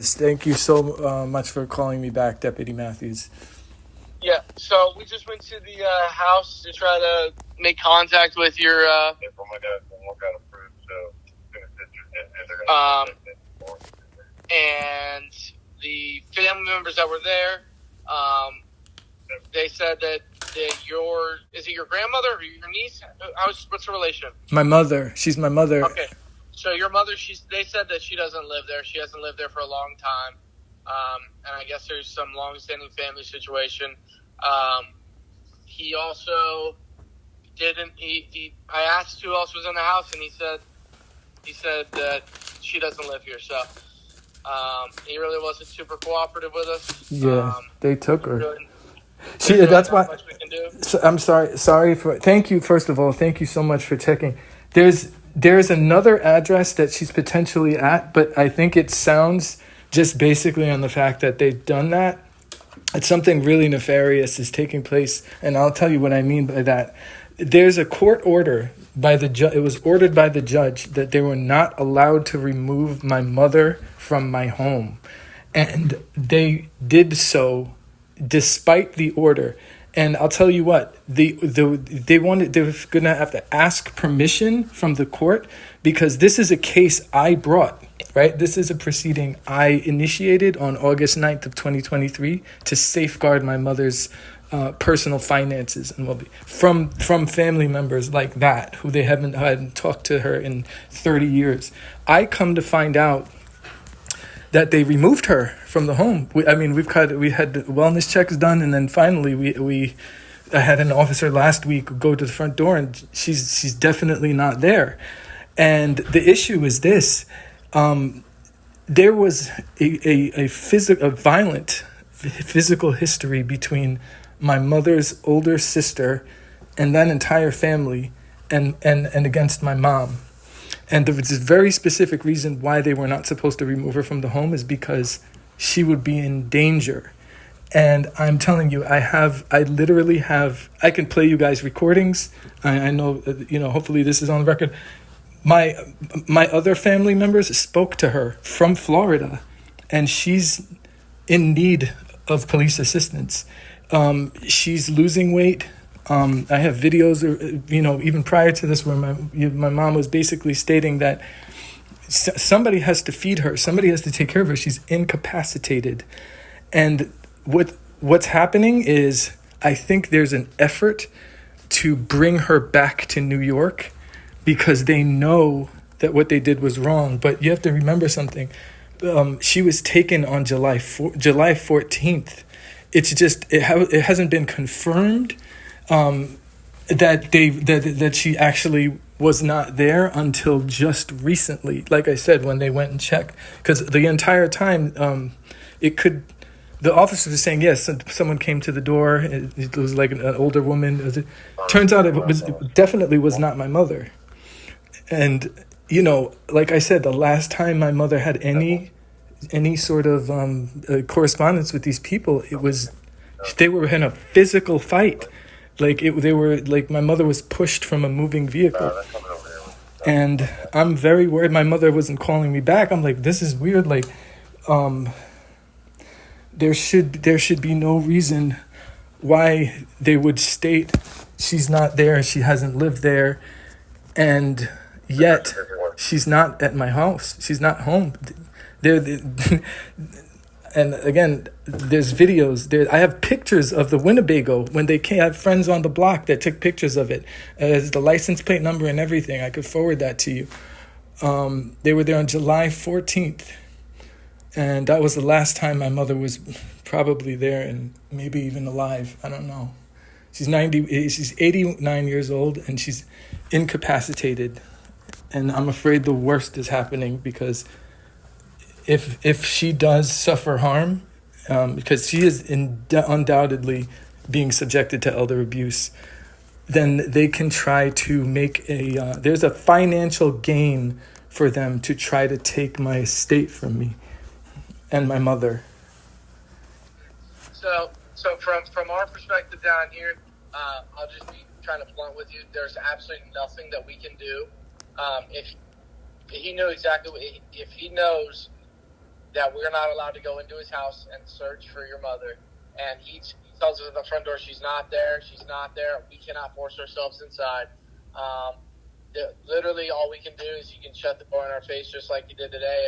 Thank you so much for calling me back, Deputy Matthews. Yeah, so we just went to the house to try to make contact with your. And the family members that were there, they said that is it your grandmother or your niece? What's the relation? My mother. She's my mother. Okay. So your mother, they said that she doesn't live there. She hasn't lived there for a long time. And I guess there's some long-standing family situation. He also didn't, I asked who else was in the house, and he said that she doesn't live here. So, he really wasn't super cooperative with us. Yeah, they took her. Really That's why. much we can do. So, I'm sorry for. Thank you. First of all, thank you so much for checking. There's another address that she's potentially at, but I think it sounds just basically on the fact that they've done that. It's something really nefarious is taking place, and I'll tell you what I mean by that. There's a court order by the judge. It was ordered by the judge that they were not allowed to remove my mother from my home, and they did so despite the order. And I'll tell you what, they were gonna have to ask permission from the court because this is a case I brought, right? This is a proceeding I initiated on August 9th of 2023 to safeguard my mother's personal finances and well-being from family members like that who they hadn't talked to her in 30 years. I come to find out that they removed her from the home. We had wellness checks done, and then finally I had an officer last week go to the front door, and she's definitely not there. And the issue is this: there was a violent physical history between my mother's older sister and that entire family, and against my mom. And there was a very specific reason why they were not supposed to remove her from the home is because she would be in danger. And I'm telling you, I literally have, I can play you guys recordings. I know, hopefully this is on the record. My other family members spoke to her from Florida, and she's in need of police assistance. She's losing weight. I have videos, even prior to this, where my mom was basically stating that somebody has to feed her, somebody has to take care of her. She's incapacitated, and what's happening is I think there's an effort to bring her back to New York because they know that what they did was wrong. But you have to remember something. She was taken on July 14th. It's just it hasn't been confirmed. That she actually was not there until just recently. Like I said, when they went and checked, because the entire time, the officer was saying yes. Someone came to the door. It was like an older woman. Turns out it definitely was not my mother. And like I said, the last time my mother had any sort of correspondence with these people, they were in a physical fight. My mother was pushed from a moving vehicle. And I'm very worried my mother wasn't calling me back. I'm like, this is weird. There should be no reason why they would state she's not there, she hasn't lived there, and yet she's not at my house. She's not home. And again, there's videos. I have pictures of the Winnebago when they came. I have friends on the block that took pictures of it. It's the license plate number and everything. I could forward that to you. They were there on July 14th. And that was the last time my mother was probably there and maybe even alive. I don't know. She's 89 years old and she's incapacitated. And I'm afraid the worst is happening because if she does suffer harm, because she is undoubtedly being subjected to elder abuse, then they can try to make there's a financial gain for them to try to take my estate from me and my mother. So from our perspective down here, I'll just be trying to blunt with you. There's absolutely nothing that we can do. If he knew exactly if he knows that we're not allowed to go into his house and search for your mother. And he tells us at the front door, she's not there. We cannot force ourselves inside. Literally all we can do is you can shut the door in our face just like you did today.